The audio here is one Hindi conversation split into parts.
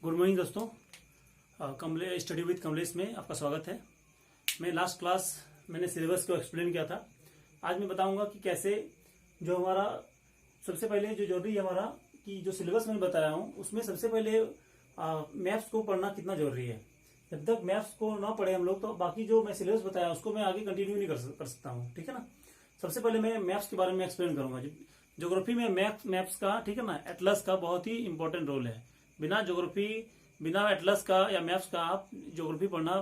गुड मॉर्निंग दोस्तों। कमलेश स्टडी विद कमलेश में आपका स्वागत है। मैं लास्ट क्लास मैंने सिलेबस को एक्सप्लेन किया था। आज मैं बताऊंगा कि कैसे जो हमारा सबसे पहले जो जरूरी है हमारा कि जो सिलेबस मैंने बताया हूँ उसमें सबसे पहले मैथ्स को पढ़ना कितना जरूरी है। जब तक मैथ्स को ना पढ़े हम लोग तो बाकी जो मैं सिलेबस बताया उसको मैं आगे कंटिन्यू नहीं कर सकता हूँ। ठीक है ना। सबसे पहले मैं मैथ्स के बारे में एक्सप्लेन करूंगा। ज्योग्राफी में मैथ्स का, ठीक है ना, एटलस का बहुत ही इंपॉर्टेंट रोल है। बिना एटलस का या मैप्स का आप ज्योग्राफी पढ़ना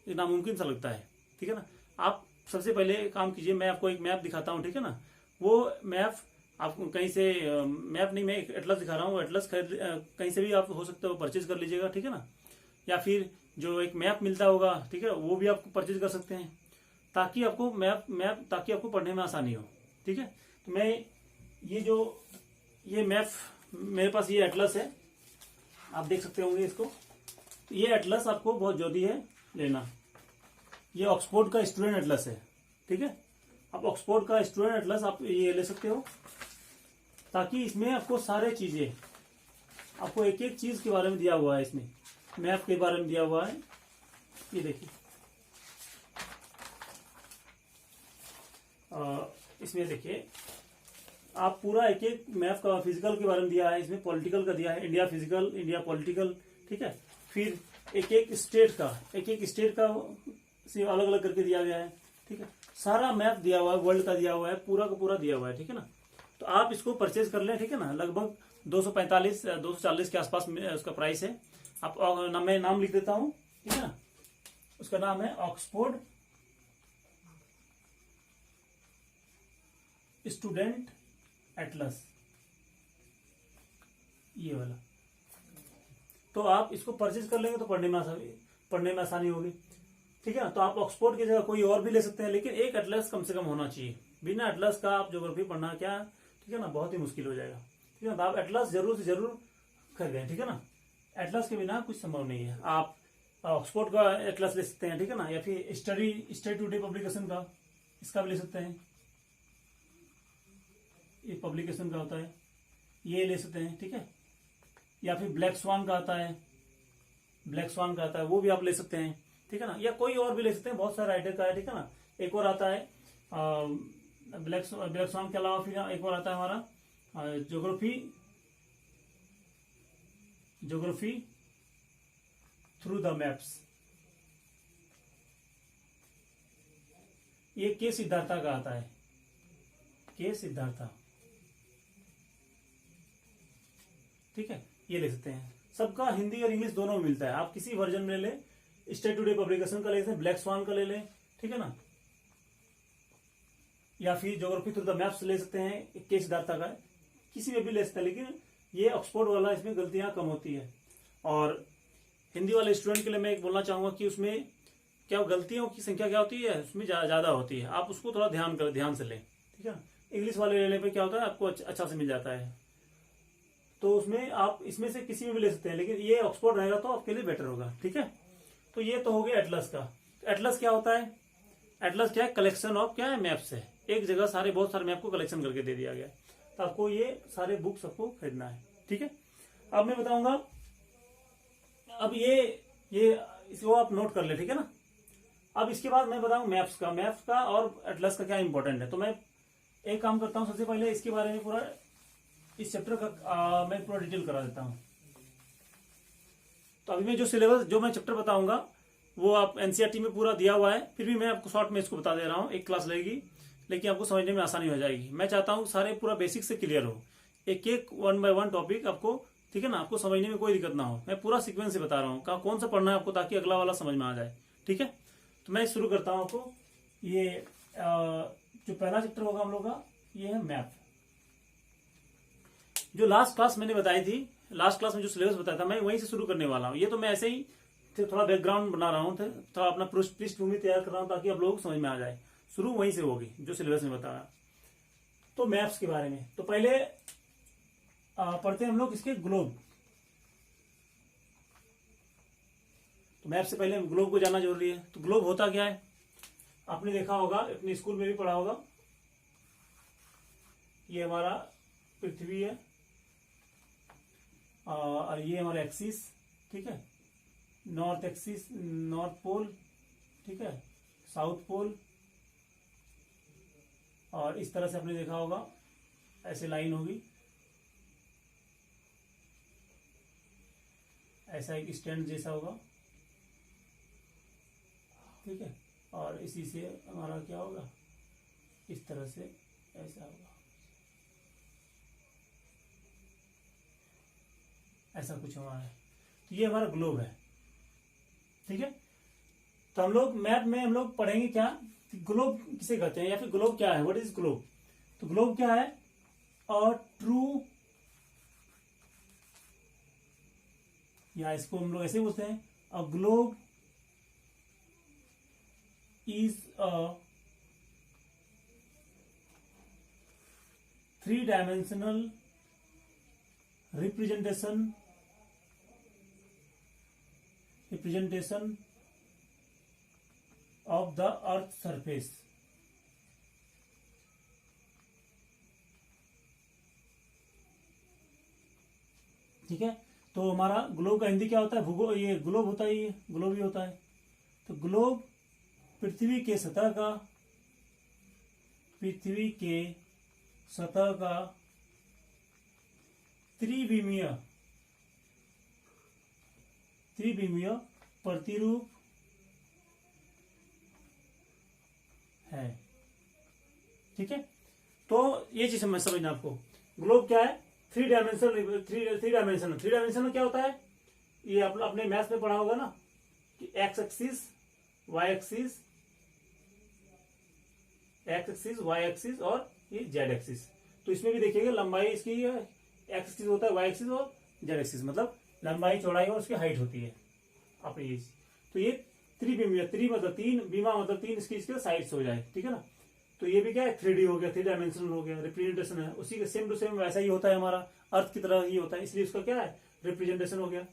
नामुमकिन सा लगता है। ठीक है ना। आप सबसे पहले काम कीजिए, मैं आपको एक मैप दिखाता हूँ। ठीक है ना। वो मैप आपको कहीं से मैप नहीं, मैं एक एटलस दिखा रहा हूँ। एटलस कहीं से भी आप हो सकता है वो परचेज कर लीजिएगा। ठीक है ना। या फिर जो एक मैप मिलता होगा, ठीक है, वो भी आप परचेज कर सकते हैं ताकि आपको ताकि आपको पढ़ने में आसानी हो। ठीक है। तो मैं ये मैप मेरे पास ये एटलस है, आप देख सकते होंगे इसको। ये एटलस आपको बहुत जरूरी है लेना। ये ऑक्सफोर्ड का स्टूडेंट एटलस है। ठीक है। आप ऑक्सफोर्ड का स्टूडेंट एटलस आप ये ले सकते हो ताकि इसमें आपको सारे चीजें, आपको एक एक चीज के बारे में दिया हुआ है। इसमें मैप के बारे में दिया हुआ है। ये देखिए, इसमें देखिए आप पूरा एक एक मैप का फिजिकल के बारे में दिया है, इसमें पॉलिटिकल का दिया है, इंडिया फिजिकल, इंडिया पॉलिटिकल। ठीक है। फिर एक एक स्टेट का से अलग अलग करके दिया गया है। ठीक है। सारा मैप दिया हुआ है, वर्ल्ड का दिया हुआ है, पूरा का पूरा दिया हुआ है। ठीक है ना। तो आप इसको परचेज कर लें। ठीक है ना। लगभग 240 के आसपास उसका प्राइस है। आप मैं नाम लिख देता हूँ। ठीक है ना। उसका नाम है ऑक्सफोर्ड स्टूडेंट एटलस, ये वाला। तो आप इसको परचेज कर लेंगे तो पढ़ने में आसानी होगी। ठीक है ना। तो आप ऑक्सफोर्ड की जगह कोई और भी ले सकते हैं, लेकिन एक एटलस कम से कम होना चाहिए। बिना एटलस का आप ज्योग्राफी पढ़ना क्या, ठीक है ना, बहुत ही मुश्किल हो जाएगा। ठीक है ना। तो आप एटलस जरूर से जरूर खरीदें। ठीक है ना। एटलस के बिना कुछ संभव नहीं है। आप ऑक्सफोर्ड का एटलस ले सकते हैं। ठीक है ना। या फिर स्टडी टुडे पब्लिकेशन का, इसका भी ले सकते हैं। ये पब्लिकेशन का होता है, ये ले सकते हैं। ठीक है। या फिर ब्लैक स्वान का आता है, वो भी आप ले सकते हैं। ठीक है ना। या कोई और भी ले सकते हैं, बहुत सारे राइटर का है। ठीक है ना। एक और आता है ब्लैक स्वान के अलावा फिर एक और आता है हमारा ज्योग्राफी थ्रू द मैप्स। ये के सिद्धार्था का आता है, के सिद्धार्था। ठीक है। ये ले सकते हैं। सबका हिंदी और इंग्लिश दोनों में मिलता है। आप किसी वर्जन में ले, स्टेट टुडे पब्लिकेशन का ले लें, ब्लैक स्वान का ले लें। ठीक है ना। या फिर ज्योग्राफी थ्रू द मैप्स ले सकते हैं, के सिद्धार्था का, किसी में भी ले सकते हैं। लेकिन ये ऑक्सफोर्ड वाला, इसमें गलतियां कम होती है। और हिंदी वाले स्टूडेंट के लिए मैं एक बोलना चाहूंगा कि उसमें क्या गलतियों की संख्या क्या होती है, उसमें ज्यादा होती है। आप उसको थोड़ा ध्यान से लें। ठीक है ना। इंग्लिश वाले लेने पे क्या होता है, आपको अच्छा से मिल जाता है। तो उसमें आप इसमें से किसी में भी ले सकते हैं, लेकिन ये ऑक्सफोर्ड रहेगा तो आपके लिए बेटर होगा। ठीक है। तो ये तो हो गया एटलस का। एटलस क्या होता है? एटलस क्या है? कलेक्शन ऑफ क्या है, मैप्स है। एक जगह बहुत सारे मैप को कलेक्शन करके दे दिया गया है। तो आपको ये सारे बुक्स आपको खरीदना है। ठीक है। अब मैं बताऊंगा, अब ये इसको आप नोट कर ले। ठीक है ना। अब इसके बाद मैं बताऊं मैप्स का और एटलस का क्या इंपॉर्टेंट है। तो मैं एक काम करता हूं, सबसे पहले इसके बारे में पूरा, इस चैप्टर का मैं पूरा डिटेल करा देता हूं। तो अभी मैं जो मैं चैप्टर बताऊंगा वो आप एनसीईआरटी में पूरा दिया हुआ है, फिर भी मैं आपको शॉर्ट में इसको बता दे रहा हूं। एक क्लास लगेगी, लेकिन आपको समझने में आसानी हो जाएगी। मैं चाहता हूं सारे पूरा बेसिक से क्लियर हो, एक एक 1 बाय 1 टॉपिक आपको, ठीक है ना, आपको समझने में कोई दिक्कत ना हो। मैं पूरा सीक्वेंस से बता रहा हूँ कौन सा पढ़ना है आपको, ताकि अगला वाला समझ में आ जाए। ठीक है। तो मैं शुरू करता हूँ आपको। ये जो पहला चैप्टर होगा हम लोग का, ये है मैप। जो लास्ट क्लास मैंने बताई थी, लास्ट क्लास में जो सिलेबस बताया था, मैं वहीं से शुरू करने वाला हूँ। ये तो मैं ऐसे ही थोड़ा बैकग्राउंड बना रहा हूँ, थोड़ा अपना पृष्ठभूमि तैयार कर रहा हूँ ताकि आप लोगों को समझ में आ जाए। शुरू वहीं से होगी जो सिलेबस में बताया। तो मैप्स के बारे में तो पहले पढ़ते हैं हम लोग इसके ग्लोब। तो मैप से पहले ग्लोब को जानना जरूरी है। तो ग्लोब होता क्या है, आपने देखा होगा, अपने स्कूल में भी पढ़ा होगा। ये हमारा पृथ्वी है और ये हमारा एक्सिस, ठीक है, नॉर्थ एक्सिस, नॉर्थ पोल, ठीक है, साउथ पोल, और इस तरह से आपने देखा होगा ऐसे लाइन होगी, ऐसा एक स्टैंड जैसा होगा, ठीक है, और इसी से हमारा क्या होगा, इस तरह से ऐसा होगा, ऐसा कुछ हमारा है। तो ये हमारा ग्लोब है, ठीक है। तो हम लोग मैप में हम लोग पढ़ेंगे क्या, ग्लोब किसे कहते हैं या फिर ग्लोब क्या है, व्हाट इज ग्लोब। तो ग्लोब क्या है, और ट्रू, या इसको हम लोग ऐसे बोलते हैं, a globe is a 3-dimensional representation of the earth surface। ठीक है, तो हमारा ग्लोब का हिंदी क्या होता है, भूगोल, ये ग्लोब होता है, ये ग्लोब ही होता है। तो ग्लोब पृथ्वी के सतह का त्रिविमीय प्रतिरूप है, ठीक है। तो ये चीज समझना आपको, ग्लोब क्या है, थ्री डायमेंशनल क्या होता है, ये अपने मैथ्स में पढ़ा होगा ना कि एक्स एक्सिस, वाई एक्सिस और ये जेड एक्सिस। तो इसमें भी देखिएगा लंबाई इसकी एक्स एक्सिस होता है, वाई एक्सिस और जेड एक्सिस, मतलब लंबाई, चौड़ाई और उसकी हाइट होती है अपनी। तो ये त्रिविमीय, त्रि मतलब तीन, बीमा मतलब तीन, इसकी साइड्स हो जाए, ठीक है ना। तो ये भी क्या है, 3D हो गया, 3 डायमेंशनल हो गया, रिप्रेजेंटेशन है उसी के सेम टू सेम वैसा ही होता है, हमारा अर्थ की तरह ही होता है, इसलिए उसका क्या है, रिप्रेजेंटेशन हो गया।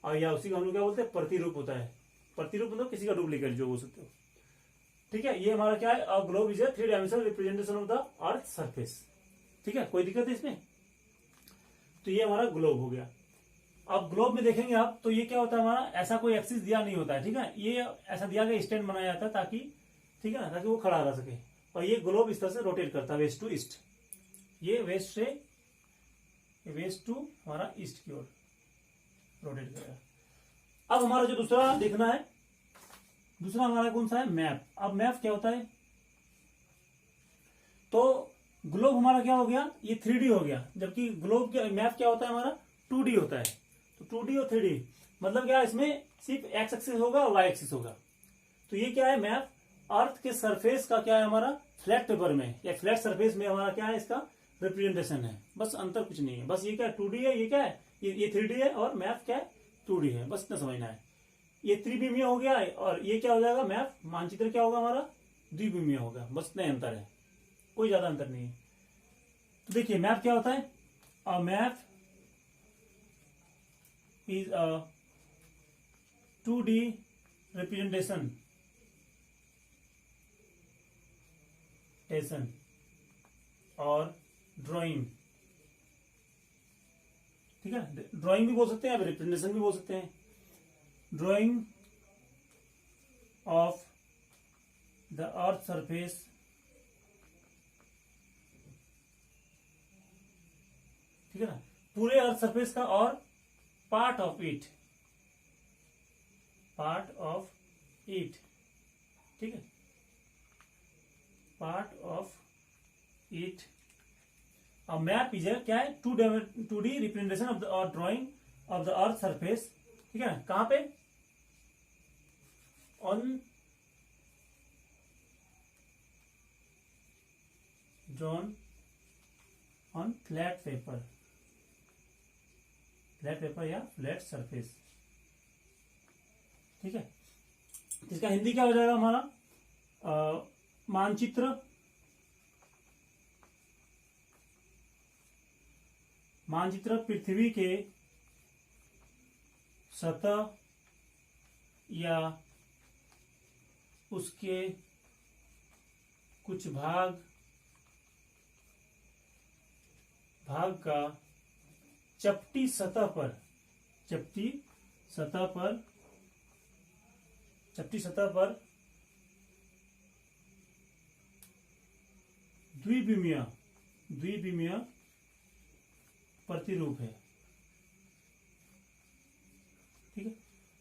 और या उसी का हम लोग क्या बोलते हैं, प्रतिरूप होता है। प्रतिरूप मतलब किसी का डुप्लीकेट जो बोल सकते हो, ठीक है। ये हमारा क्या है, globe is a 3 dimensional representation of the earth surface, ठीक है। कोई दिक्कत है इसमें। तो ये हमारा ग्लोब हो गया। अब ग्लोब में देखेंगे आप, तो ये क्या होता है हमारा, ऐसा कोई एक्सिस दिया नहीं होता है, ठीक है। ये ऐसा दिया गया स्टैंड बनाया जाता है ताकि, ठीक है ना, ताकि वो खड़ा रह सके। और ये ग्लोब इस तरह से रोटेट करता है वेस्ट टू ईस्ट, ये वेस्ट टू हमारा ईस्ट की ओर रोटेट करेगा। अब हमारा जो दूसरा देखना है, दूसरा हमारा कौन सा है, मैप। अब मैप क्या होता है, तो ग्लोब हमारा क्या हो गया, ये 3D हो गया, जबकि ग्लोब क्या, मैप क्या होता है हमारा 2D होता है। तो 2D और 3D मतलब क्या, इसमें सिर्फ एक्स एक्सिस होगा और वाई एक्सिस होगा। तो ये क्या है, मैप अर्थ के सरफेस का क्या है हमारा, फ्लैट पेपर में या फ्लैट सरफेस में हमारा क्या है, इसका रिप्रेजेंटेशन है, बस अंतर कुछ नहीं है। बस ये क्या है, 2D है, ये क्या है, ये 3D है, और मैप क्या है, 2D है, बस इतना समझना है। ये त्रिविमीय हो गया, और ये क्या हो जाएगा, मैप मानचित्र क्या होगा हमारा, द्विविमीय होगा, बस इतना अंतर है, कोई ज्यादा अंतर नहीं है। तो देखिए मैप क्या होता है, a map is a 2D representation और ड्राइंग, ठीक है। ड्राइंग भी बोल सकते हैं, रिप्रेजेंटेशन भी बोल सकते हैं। Drying of the earth surface, ठीक है ना, पूरे अर्थ सरफेस का, और पार्ट ऑफ इट, ठीक है, part of it. A map is a क्या है, 2D रिप्रेजेंटेशन ऑफ द और drawing of the earth surface, ठीक है। कहां पे, ऑन फ्लैट पेपर या फ्लैट सरफेस, ठीक है। इसका हिंदी क्या हो जाएगा हमारा, मानचित्र पृथ्वी के सतह या उसके कुछ भाग का चपटी सतह पर, चपटी सतह पर द्विविमीय प्रतिरूप है। ठीक है,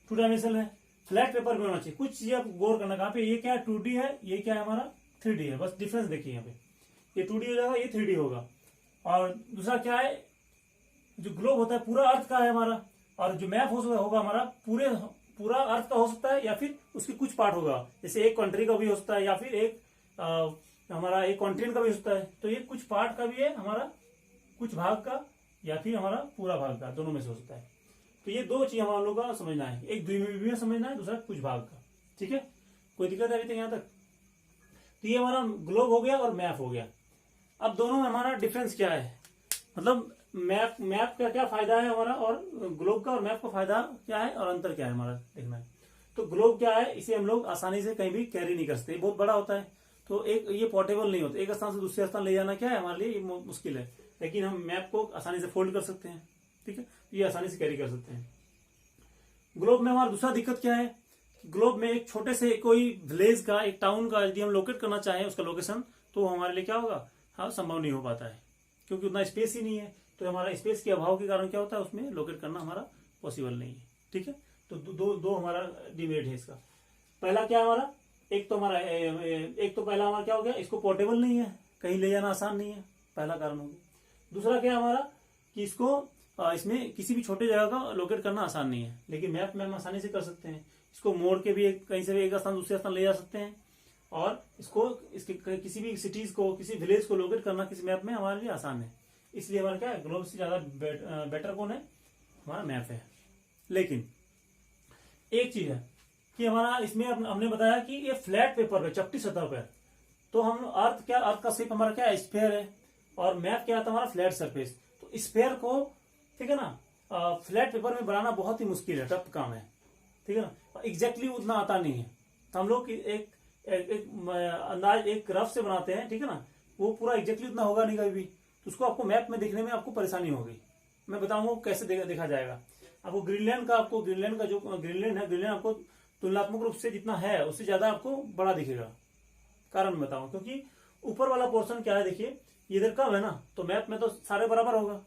2 डायमेंशनल है, फ्लैट पेपर में होना चाहिए। कुछ चीजें आप गौर करना, कहाँ पे ये क्या है 2D है, ये क्या है हमारा 3D है, बस डिफरेंस देखिए यहाँ पे, ये 2D हो जाएगा, ये 3D होगा। और दूसरा क्या है, जो ग्लोब होता है पूरा अर्थ का है हमारा, और जो मैप होगा हमारा पूरा अर्थ का हो सकता है, या फिर उसके कुछ पार्ट होगा, जैसे एक कंट्री का भी हो सकता है, या फिर एक हमारा एक कॉन्टिनेंट का भी हो सकता है। तो ये कुछ पार्ट का भी है हमारा, कुछ भाग का, या फिर हमारा पूरा भाग का, दोनों में से हो सकता है। तो ये 2 चीज हम लोग का समझना है, एक द्विविमीय समझना है, दूसरा कुछ भाग का। ठीक है, कोई दिक्कत है अभी तक यहाँ तक? तो ये हमारा ग्लोब हो गया और मैप हो गया। अब दोनों में हमारा डिफरेंस क्या है, मतलब मैप का क्या फायदा है हमारा, और ग्लोब का और मैप का फायदा क्या है, और अंतर क्या है हमारा देखना है। तो ग्लोब क्या है, इसे हम लोग आसानी से कहीं भी कैरी नहीं कर सकते, बहुत बड़ा होता है, तो एक ये पोर्टेबल नहीं होता, एक स्थान से दूसरे स्थान ले जाना क्या है हमारे लिए मुश्किल है, लेकिन हम मैप को आसानी से फोल्ड कर सकते हैं। ठीक है, ये आसानी से कैरी कर सकते हैं। ग्लोब में हमारा दूसरा दिक्कत क्या है, ग्लोब में एक छोटे से कोई विलेज का, एक टाउन का यदि हम लोकेट करना चाहें उसका लोकेशन, तो हमारे लिए क्या होगा, हाँ संभव नहीं हो पाता है, क्योंकि उतना स्पेस ही नहीं है। तो हमारा स्पेस के अभाव के कारण क्या होता है, उसमें लोकेट करना हमारा पॉसिबल नहीं है। ठीक है, तो दो हमारा डिमेरिट है इसका। पहला क्या है हमारा, एक तो पहला हमारा क्या हो गया, इसको पोर्टेबल नहीं है, कहीं ले जाना आसान नहीं है, पहला कारण हो गया। दूसरा क्या है हमारा, कि इसको इसमें किसी भी छोटे जगह का लोकेट करना आसान नहीं है, लेकिन मैप में हम आसानी से कर सकते हैं। इसको मोड़ के भी कहीं से भी एक स्थान दूसरे स्थान ले जा सकते हैं, और इसके किसी भी सिटीज को, किसी विलेज को लोकेट करना किसी मैप में हमारे लिए आसान है। इसलिए हमारा क्या है, ग्लोब से ज्यादा बेटर कौन है, हमारा मैप है। लेकिन एक चीज है कि हमारा इसमें हमने बताया कि ये फ्लैट पेपर पे, चपटी सतह पर, तो हम अर्थ का शेप हमारा क्या है, स्फीयर है, और मैप क्या आता है हमारा फ्लैट सरफेस। तो स्फीयर को, ठीक है ना, फ्लैट पेपर में बनाना बहुत ही मुश्किल है, टफ काम है। ठीक है ना, एग्जैक्टली उतना आता नहीं है, तो हम लोग एक अंदाज, एक रफ से बनाते हैं। ठीक है ना, वो पूरा एग्जैक्टली उतना होगा नहीं कभी भी, तो उसको आपको मैप में देखने में आपको परेशानी होगी। मैं बताऊंगा कैसे देखा जाएगा। आपको ग्रीनलैंड का जो ग्रीनलैंड है, ग्रीनलैंड आपको तुलनात्मक रूप से जितना है उससे ज्यादा आपको बड़ा दिखेगा। कारण मैं बताऊं, क्योंकि ऊपर वाला पोर्शन क्या है, देखिए इधर कम है ना, तो मैप में तो सारे बराबर होगा, तो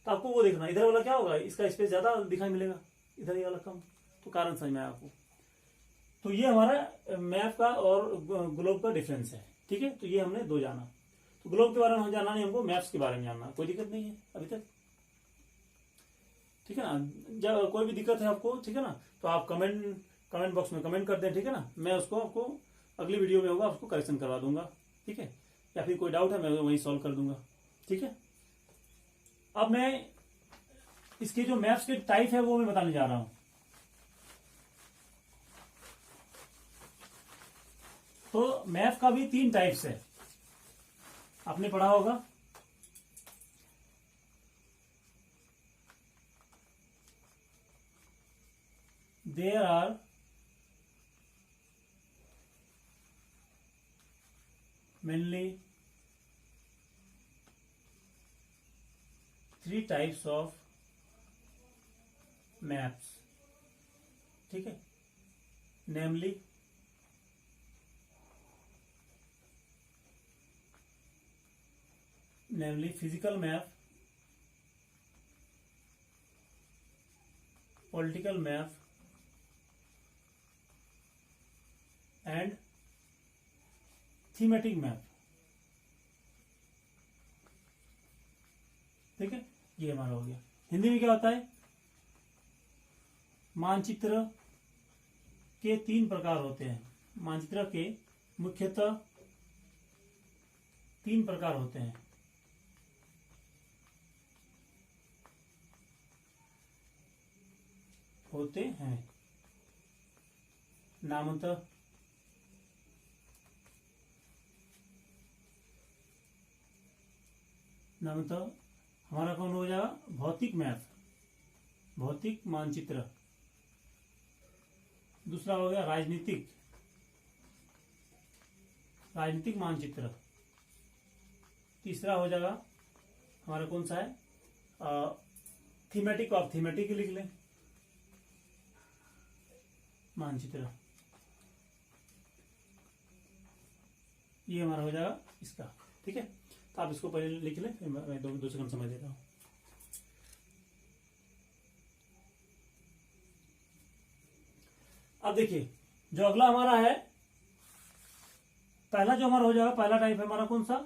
आपको वो देखना, इधर वाला क्या होगा, इसका स्पेस ज्यादा दिखाई मिलेगा, इधर वाला कम। तो कारण समझ में आया आपको। तो ये हमारा मैप का और ग्लोब का डिफरेंस है। ठीक है, तो ये हमने 2 जाना। तो ग्लोब के बारे में जानना नहीं, हमको मैप्स के बारे में जानना, कोई दिक्कत नहीं है अभी तक। ठीक है ना, जब कोई भी दिक्कत है आपको, ठीक है ना, तो आप कमेंट बॉक्स में कमेंट कर दें। ठीक है ना, मैं उसको आपको अगली वीडियो में होगा उसको करेक्शन करवा दूंगा। ठीक है, या फिर कोई डाउट है मैं वही सॉल्व कर दूंगा। ठीक है, अब मैं इसके जो मैप्स के टाइप है वो मैं बताने जा रहा हूं। तो मैप का भी 3 टाइप्स है, आपने पढ़ा होगा। There are mainly 3 types of maps. ठीक है, namely physical map, political map and thematic map. ठीक है, ये हमारा हो गया। हिंदी में क्या होता है, मानचित्र के 3 प्रकार होते हैं। मानचित्र के मुख्यतः 3 प्रकार होते हैं। नामतः, हमारा कौन हो जाएगा, भौतिक मैप, भौतिक मानचित्र। दूसरा हो गया राजनीतिक मानचित्र। तीसरा हो जाएगा हमारा कौन सा है, थीमेटिक, आप थीमेटिक लिख लें। मानचित्र, ये हमारा हो जाएगा इसका। ठीक है, तो आप इसको पहले लिख लें, फिर मैं दो सेकंड समझ देता हूँ। अब देखिए, जो अगला हमारा है, पहला जो हमारा हो जाएगा, पहला टाइप है हमारा कौन सा,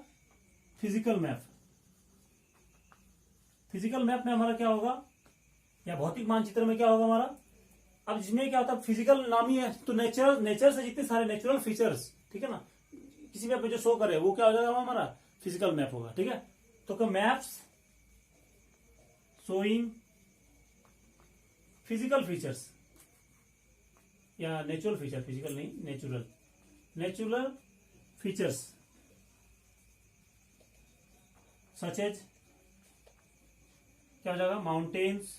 फिजिकल मैप। फिजिकल मैप में हमारा क्या होगा, या भौतिक मानचित्र में क्या होगा हमारा, अब जिसमें क्या होता है, फिजिकल नाम ही है, तो नेचर से जितने सारे नेचुरल फीचर्स, ठीक है ना, किसी मैप में जो शो करे वो क्या हो जाएगा हमारा फिजिकल मैप होगा। ठीक है, तो मैप्स शोइंग फिजिकल फीचर्स या नेचुरल फीचर, फिजिकल नहीं, नेचुरल फीचर्स सच एज, क्या हो जाएगा, माउंटेन्स,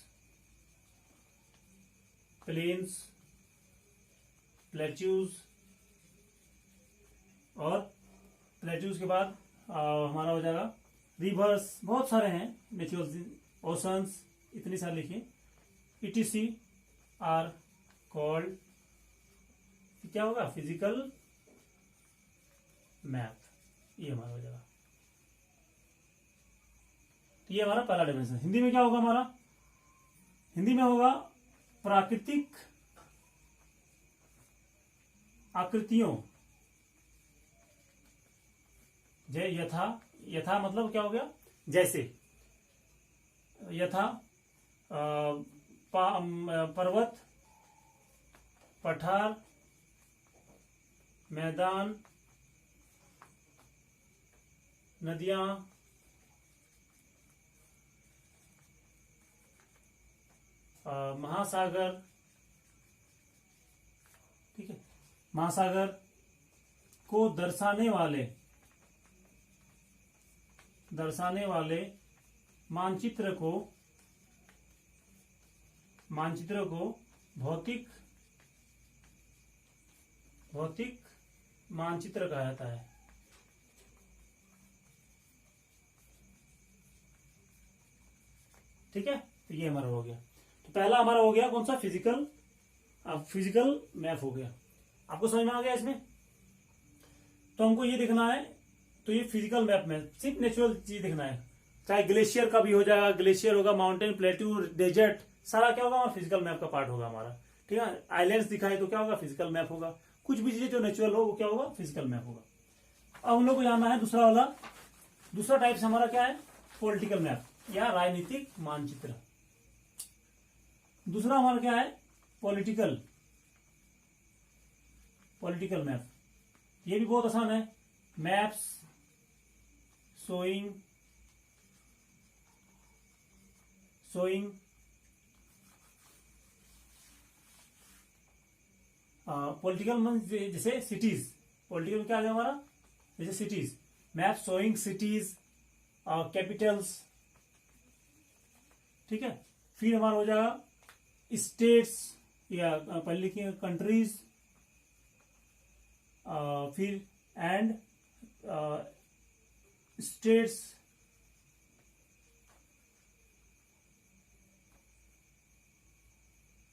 प्लेन्स, प्लेट्यूज, और प्लेट्यूज के बाद हमारा हो जाएगा रिवर्स, बहुत सारे हैं नेचुरल, ओशंस, इतनी सारी लिखिए, ETC आर कॉल्ड, क्या होगा, फिजिकल मैप, ये हमारा हो जाएगा। तो ये हमारा पहला डिमेंशन। हिंदी में क्या होगा हमारा, हिंदी में होगा प्राकृतिक आकृतियों, यथा मतलब क्या हो गया, जैसे, यथा पर्वत, पठार, मैदान, नदियां, महासागर, ठीक है, महासागर को दर्शाने वाले मानचित्र को भौतिक मानचित्र कहा जाता है। ठीक है, तो ये हमारा हो गया। तो पहला हमारा हो गया कौन सा, फिजिकल, अब फिजिकल मैप हो गया। आपको समझ में आ गया इसमें, तो हमको ये दिखना है, तो ये फिजिकल मैप में सिर्फ नेचुरल चीज दिखना है, चाहे ग्लेशियर का भी हो जाएगा, ग्लेशियर होगा, माउंटेन, प्लेट्यू, डेजर्ट, सारा क्या होगा, फिजिकल मैप का पार्ट होगा हमारा। ठीक है, आइलैंड्स दिखाए तो क्या होगा, फिजिकल मैप होगा, कुछ भी चीजें जो नेचुरल हो वो क्या होगा, फिजिकल मैप होगा। अब हम लोग को जानना है दूसरा वाला, दूसरा टाइप से हमारा क्या है, पॉलिटिकल मैप या राजनीतिक मानचित्र। दूसरा हमारा क्या है, पॉलिटिकल मैप, ये भी बहुत आसान है, मैप्स शोइंग पॉलिटिकल मीन जैसे सिटीज, पॉलिटिकल क्या है हमारा, जैसे cities, map showing cities, Capitals. ठीक है, फिर हमारा हो जाएगा स्टेट्स, या पहले लिखिए कंट्रीज, फिर एंड स्टेट्स,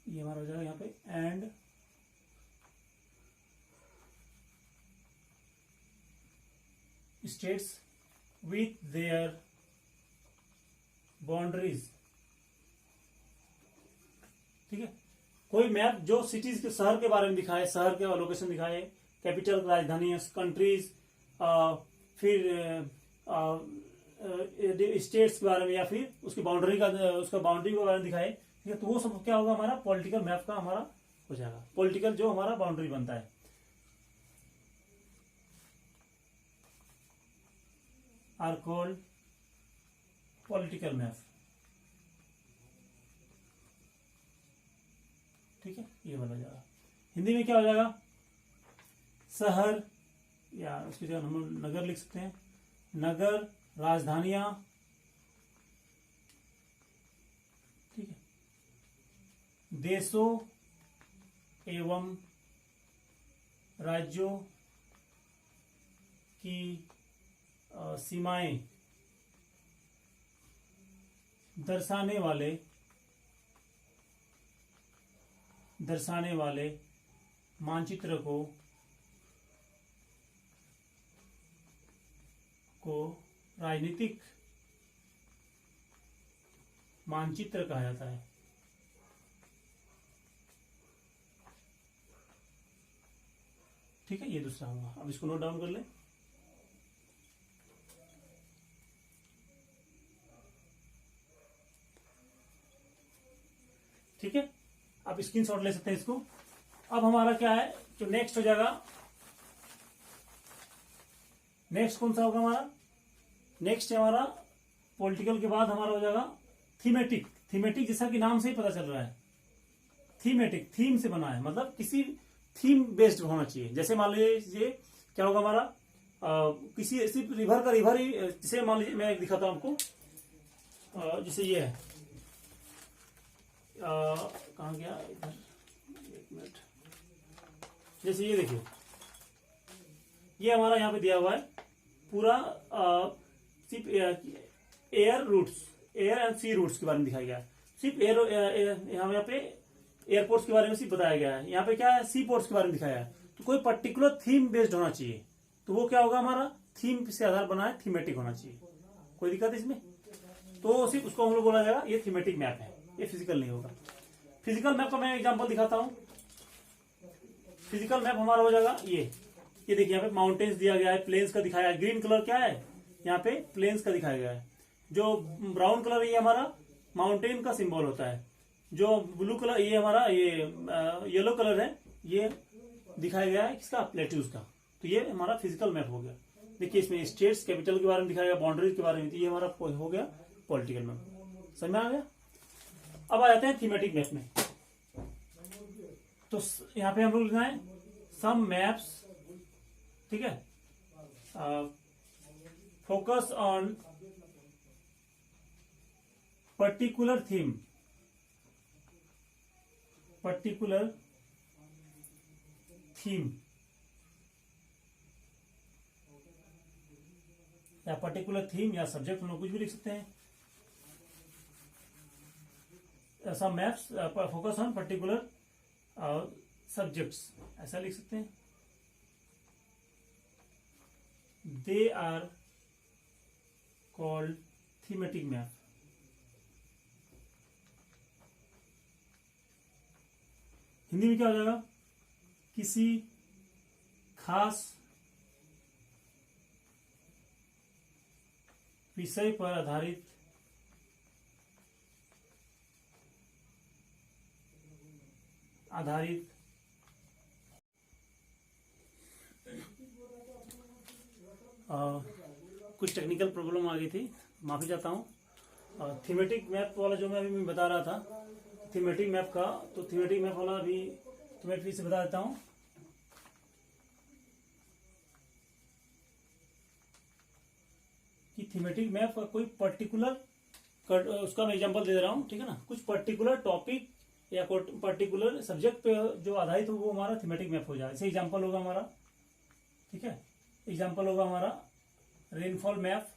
ये हमारा हो जाएगा यहाँ पे, and states with their boundaries. ठीक है, कोई मैप जो सिटीज के, शहर के बारे में दिखाए, शहर के लोकेशन दिखाए, कैपिटल, राजधानी, कंट्रीज, फिर स्टेट्स के बारे में, या फिर उसकी बाउंड्री का, उसका बाउंड्री के बारे में दिखाए। ठीक है, तो वो सब क्या होगा हमारा पॉलिटिकल मैप का हमारा हो जाएगा, पॉलिटिकल जो हमारा बाउंड्री बनता है। Are called political map. ठीक है, ये बना जाएगा। हिंदी में क्या हो जाएगा, शहर, या उसकी जगह हम लोग नगर लिख सकते हैं, नगर, राजधानियां। ठीक है, देशों एवं राज्यों की सीमाएं दर्शाने वाले मानचित्र को राजनीतिक मानचित्र कहा जाता है। ठीक है, ये दूसरा होगा। अब इसको नोट डाउन कर ले। ठीक है, आप स्क्रीनशॉट ले सकते हैं इसको। अब हमारा क्या है, जो नेक्स्ट हो जाएगा, नेक्स्ट कौन सा होगा हमारा, नेक्स्ट है हमारा पॉलिटिकल के बाद हमारा हो जाएगा थीमेटिक। थीमेटिक जैसा कि नाम से ही पता चल रहा है, थीमेटिक थीम से बना है, मतलब किसी थीम बेस्ड होना चाहिए। जैसे मान लीजिए क्या होगा हमारा, किसी सिर्फ रिवर का रिवर ही, जैसे मान लीजिए मैं एक दिखाता हूं आपको, जैसे ये है, कहाँ गया इधर, एक मिनट, जैसे ये देखिए, ये हमारा यहाँ पे दिया हुआ है पूरा, सिर्फ air routes, air and sea routes के बारे में दिखाया गया है। सिर्फ यहाँ पे एयरपोर्ट्स के बारे में सिर्फ बताया गया है। यहाँ पे क्या है, सी पोर्ट्स के बारे में दिखाया है। तो कोई पर्टिकुलर थीम बेस्ड होना चाहिए, तो वो क्या होगा हमारा, थीम से आधार बना है, थीमेटिक होना चाहिए। कोई दिक्कत है इसमें, तो सिर्फ उसको हम लोग बोला जाएगा ये थीमेटिक मैप है, ये फिजिकल नहीं होगा। फिजिकल मैप का मैं एग्जांपल दिखाता हूं। फिजिकल मैप हमारा हो जाएगा ये देखिए, यहाँ पे माउंटेन्स दिया गया है, प्लेन्स का दिखाया है। ग्रीन कलर क्या है, यहाँ पे प्लेन्स का दिखाया गया है। जो ब्राउन कलर ये हमारा माउंटेन का सिंबल होता है। जो ब्लू कलर ये हमारा ये येलो कलर है, ये दिखाया गया है किसका, प्लेट्यूज का। तो ये हमारा फिजिकल मैप हो गया। देखिए इसमें स्टेट्स, कैपिटल के बारे में दिखाया गया, बाउंड्रीज के बारे में। तो ये हमारा हो गया पॉलिटिकल मैप। समझ में आ गया। अब आ जाते हैं थीमेटिक मैप में। तो यहाँ पे हम लोग लिखना है सम मैप्स, ठीक है, focus on particular theme, particular theme या पर्टिकुलर थीम या सब्जेक्ट, हम लोग कुछ भी लिख सकते हैं। Some maps focus on particular subjects, ऐसा लिख सकते हैं। They are called thematic map. Hindi में क्या हो जाएगा, किसी खास विषय पर आधारित कुछ टेक्निकल प्रॉब्लम आ गई थी, माफी चाहता हूँ। थीमेटिक मैप वाला जो मैं अभी बता रहा था, थीमेटिक मैप का, तो थीमेटिक मैप वाला अभी तुम्हें फिर से बता देता हूँ। कि थीमेटिक मैप का कोई पर्टिकुलर, उसका मैं एग्जांपल दे रहा हूँ, ठीक है ना। कुछ पर्टिकुलर टॉपिक या पर्टिकुलर सब्जेक्ट पे जो आधारित हो वो हमारा थीमेटिक मैप हो जाए। जैसे एग्जांपल होगा हमारा, ठीक है, एग्जांपल होगा हमारा रेनफॉल मैप,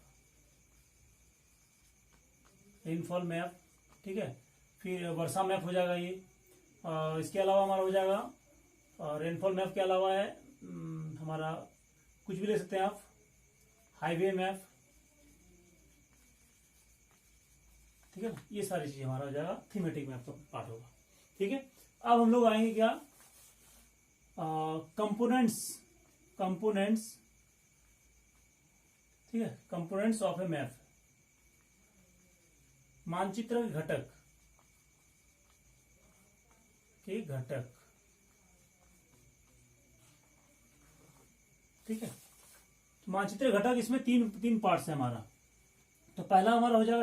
रेनफॉल मैप, ठीक है। फिर वर्षा मैप हो जाएगा ये। इसके अलावा हमारा हो जाएगा रेनफॉल मैप के अलावा है हमारा, कुछ भी ले सकते हैं आप, हाईवे मैप, ठीक है। ये सारी चीजें हमारा हो जाएगा थीमेटिक मैप का पार्ट होगा, ठीक है। अब हम लोग आएंगे क्या, कंपोनेंट्स, ठीक है, कंपोनेंट्स ऑफ ए मैप, मानचित्र घटक के घटक, ठीक है। तो मानचित्र घटक, इसमें तीन पार्ट्स है हमारा। तो पहला हमारा हो जाएगा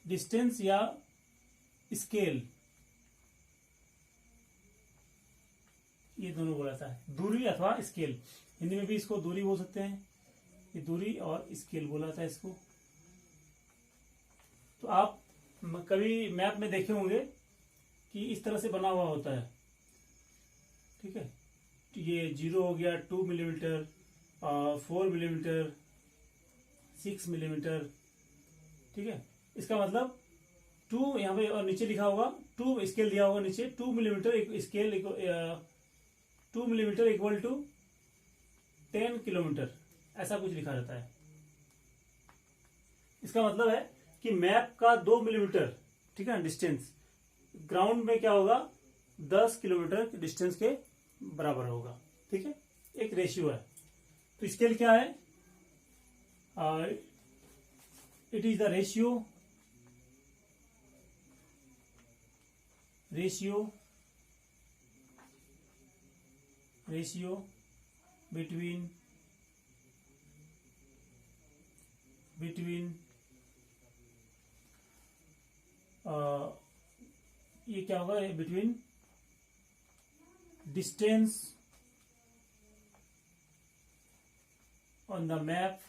डिस्टेंस या स्केल, ये दोनों बोला जाता है, दूरी अथवा स्केल। हिंदी में भी इसको दूरी बोल सकते हैं, ये दूरी और स्केल बोला जाता है इसको। तो आप कभी मैप में देखे होंगे कि इस तरह से बना हुआ होता है, ठीक है। तो ये 0 हो गया, 2 मिलीमीटर, 4 मिलीमीटर, 6 मिलीमीटर, ठीक है। इसका मतलब 2 यहाँ पे, और नीचे लिखा होगा 2 स्केल दिया होगा नीचे, 2 millimetre scale 2 millimetre equal to 10 kilometre, ऐसा कुछ लिखा रहता है। इसका मतलब है कि मैप का 2 मिलीमीटर, ठीक है, डिस्टेंस ग्राउंड में क्या होगा, 10 किलोमीटर डिस्टेंस के बराबर होगा, ठीक है, एक रेशियो है। तो स्केल क्या है, it is the ratio between ये क्या होगा, between distance on the map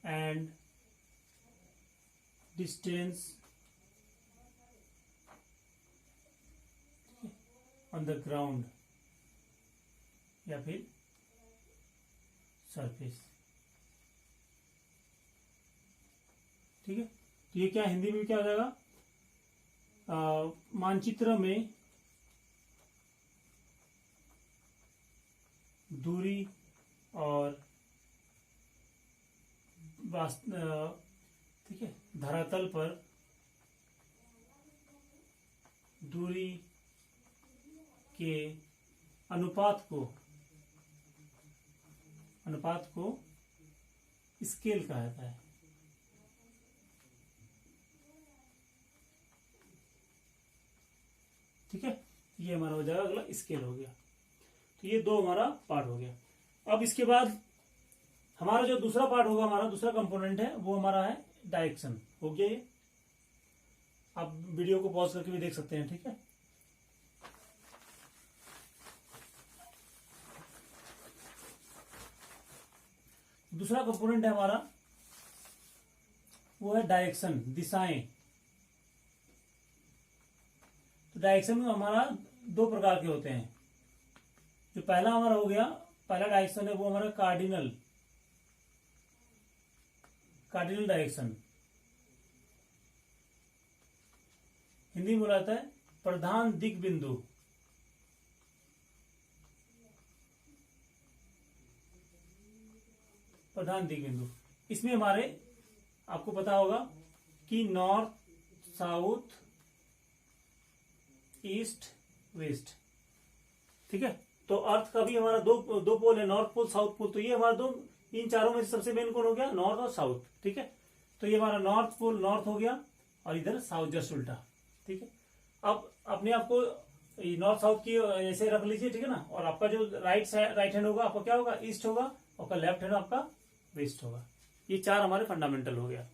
and distance on the ground या फिर सरफेस, ठीक है। तो ये क्या हिंदी में क्या हो जाएगा, मानचित्र में दूरी और ठीक है, धरातल पर दूरी के अनुपात को स्केल कहा जाता है, ठीक है। ये हमारा हो जाएगा अगला स्केल हो गया। तो ये 2 हमारा पार्ट हो गया। अब इसके बाद हमारा जो दूसरा पार्ट होगा, हमारा दूसरा कंपोनेंट है, वो हमारा है डायरेक्शन, हो गया ये। आप वीडियो को पॉज करके भी देख सकते हैं, ठीक है। दूसरा कंपोनेंट है हमारा, वो है डायरेक्शन, दिशाएं। तो डायरेक्शन में हमारा 2 प्रकार के होते हैं। जो पहला हमारा हो गया, पहला डायरेक्शन है वो हमारा कार्डिनल डायरेक्शन, हिंदी में बोला जाता है प्रधान दिग बिंदु। प्रधान दिग बिंदु, इसमें हमारे आपको पता होगा कि नॉर्थ, साउथ, ईस्ट, वेस्ट, ठीक है। तो अर्थ का भी हमारा दो पोल है, नॉर्थ पोल, साउथ पोल। तो ये हमारा इन चारों में से सबसे मेन कौन हो गया, नॉर्थ और साउथ, ठीक है। तो ये हमारा नॉर्थ पोल नॉर्थ हो गया और इधर साउथ जस्ट उल्टा, ठीक है। अब अपने आप को नॉर्थ साउथ की ऐसे रख लीजिए, ठीक है ना। और आपका जो राइट हैंड होगा आपका क्या होगा, ईस्ट होगा, और लेफ्ट हैंड आपका वेस्ट होगा। ये 4 हमारे फंडामेंटल हो गया।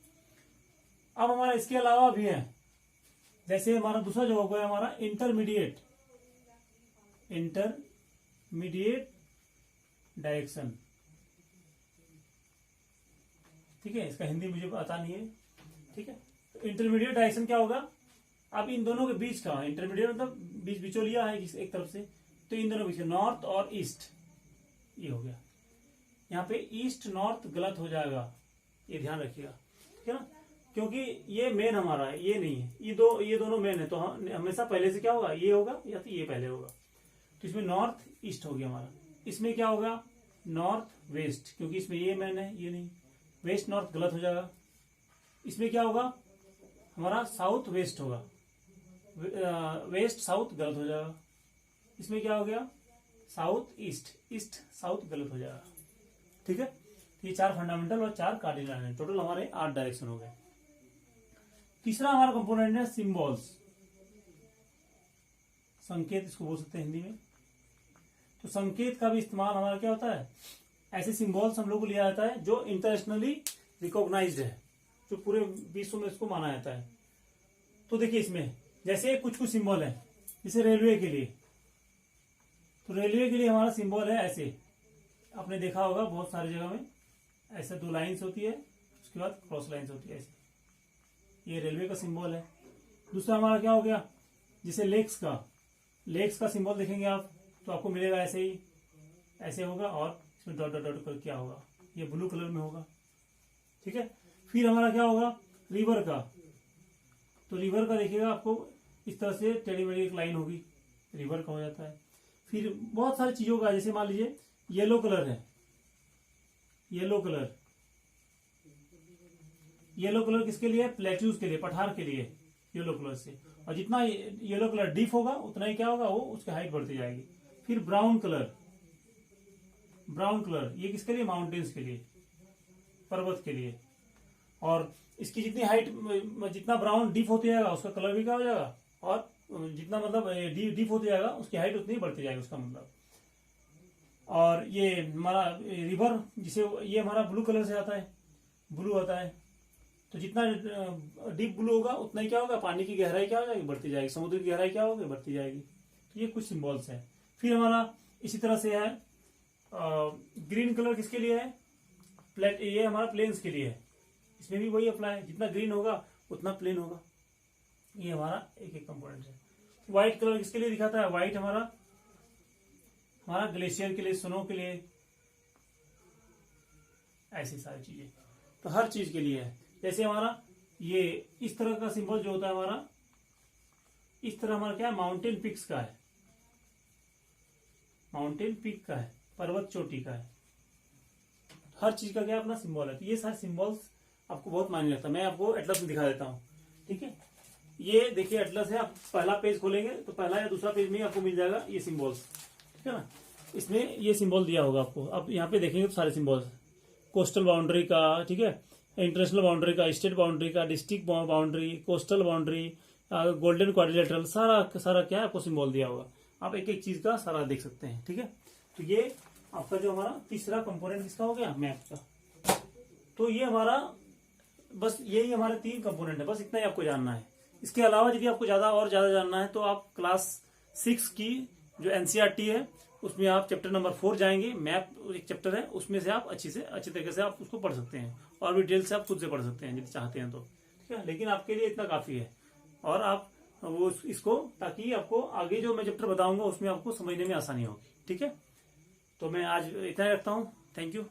अब हमारा इसके अलावा भी है, जैसे हमारा दूसरा जो हो गया हमारा इंटरमीडिएट डायरेक्शन, ठीक है। इसका हिंदी मुझे पता नहीं है, ठीक है। तो इंटरमीडिएट डायरेक्शन क्या होगा, अब इन दोनों के बीच का, इंटरमीडिएट मतलब बीच बिचौलिया है एक तरफ से, तो इन दोनों बीच नॉर्थ और ईस्ट, ये हो गया। यहाँ पे ईस्ट नॉर्थ गलत हो जाएगा, ये ध्यान रखिएगा, ठीक है ना, क्योंकि ये मेन हमारा है, ये नहीं है। ये दोनों मेन है, तो हमेशा पहले से क्या होगा, ये होगा या तो ये पहले होगा। तो इसमें नॉर्थ ईस्ट हो गया हमारा। इसमें क्या होगा, नॉर्थ वेस्ट, क्योंकि इसमें ये मेन है, ये नहीं। वेस्ट नॉर्थ गलत हो जाएगा। इसमें क्या होगा हमारा, साउथ वेस्ट होगा, वेस्ट साउथ गलत हो जाएगा। इसमें क्या हो गया, साउथ ईस्ट, ईस्ट साउथ गलत हो जाएगा, ठीक है। ये 4 फंडामेंटल और 4 कार्डिनल है। टोटल हमारे 8 डायरेक्शन हो गए। तीसरा हमारा कंपोनेंट है सिंबल्स, संकेत इसको बोल सकते हैं हिंदी में। तो संकेत का भी इस्तेमाल हमारा क्या होता है, ऐसे सिंबल्स हम लोग को लिया जाता है जो इंटरनेशनली रिकॉग्नाइज्ड है, जो पूरे विश्व में इसको माना जाता है। तो देखिए इसमें जैसे कुछ सिंबल है, जैसे रेलवे के लिए, तो रेलवे के लिए हमारा सिंबल है ऐसे, आपने देखा होगा बहुत सारी जगह में ऐसे 2 लाइन्स होती है, उसके बाद क्रॉस लाइन्स होती है ऐसे, ये रेलवे का सिंबल है। दूसरा हमारा क्या हो गया, जैसे लेक्स का सिंबल देखेंगे आप तो आपको मिलेगा ऐसे ही, ऐसे होगा, और इसमें डॉट डॉट डॉट कर क्या होगा, ये ब्लू कलर में होगा, ठीक है। फिर हमारा क्या होगा, रिवर का, तो रिवर का देखिएगा आपको इस तरह से टेढ़ी मेढ़ी एक लाइन होगी, रिवर का हो जाता है। फिर बहुत सारी चीजों का, जैसे मान लीजिए येलो कलर है, येलो कलर, येलो कलर किसके लिए? प्लेट्यूज के लिए, पठार के लिए येलो कलर से। और जितना येलो कलर डीप होगा उतना ही क्या होगा, वो उसकी हाइट बढ़ती जाएगी। फिर ब्राउन कलर, ब्राउन कलर ये किसके लिए? माउंटेन्स के लिए, पर्वत के लिए। और इसकी जितनी हाइट, जितना ब्राउन डीप होती जाएगा उसका कलर भी क्या हो जाएगा, और जितना मतलब डीप होती जाएगा उसकी हाइट उतनी बढ़ती जाएगी उसका मतलब। और ये हमारा रिवर, जिसे ये हमारा ब्लू कलर से आता है, ब्लू आता है, तो जितना डीप ब्लू होगा उतना ही क्या होगा, पानी की गहराई क्या हो जाएगी, बढ़ती जाएगी, समुद्र की गहराई क्या होगी, बढ़ती जाएगी। तो ये कुछ सिंबल्स है। फिर हमारा इसी तरह से है ग्रीन कलर किसके लिए है? प्लेट, ये हमारा प्लेन्स के लिए है, इसमें भी वही अप्लाई है, जितना ग्रीन होगा उतना प्लेन होगा। ये हमारा एक एक कंपोनेंट है। व्हाइट कलर किसके लिए दिखाता है? व्हाइट हमारा ग्लेशियर के लिए, स्नो के लिए, ऐसी सारी चीजें, तो हर चीज के लिए है। जैसे हमारा ये इस तरह का सिंबल जो होता है हमारा, इस तरह हमारा क्या है, माउंटेन पिक्स का है, माउंटेन पीक का है, पर्वत चोटी का है। हर चीज का क्या अपना सिंबल है। तो ये सारे सिंबल्स आपको बहुत मायने रखता है। मैं आपको एटलस में दिखा देता हूँ, ठीक है। ये देखिए एटलस है, आप पहला पेज खोलेंगे तो पहला या दूसरा पेज में ही आपको मिल जाएगा ये सिंबल्स, ठीक है ना। इसमें ये सिंबल दिया होगा आपको, आप यहाँ पे देखेंगे तो सारे सिंबल्स, कोस्टल बाउंड्री का, ठीक है, इंटरनेशनल बाउंड्री का, स्टेट बाउंड्री का, district boundary, coastal boundary, golden quadrilateral, सारा क्या है आपको सिंबल दिया होगा। आप एक एक चीज का सारा देख सकते हैं, ठीक है। तो ये आपका जो हमारा तीसरा कंपोनेंट किसका हो गया, मैप का। तो ये हमारा बस यही हमारे 3 कंपोनेंट है, बस इतना ही आपको जानना है। इसके अलावा यदि आपको ज्यादा जानना है तो आप क्लास 6 की जो एनसीईआरटी है उसमें आप चैप्टर नंबर 4 जाएंगे, मैप एक चैप्टर है, उसमें से आप अच्छे तरीके से आप उसको पढ़ सकते हैं, और भी डिटेल से आप खुद से पढ़ सकते हैं यदि चाहते हैं तो, ठीक है। लेकिन आपके लिए इतना काफी है, और आप वो इसको, ताकि आपको आगे जो मैं चैप्टर बताऊंगा उसमें आपको समझने में आसानी होगी, ठीक है। तो मैं आज इतना ही रखता हूँ। Thank you.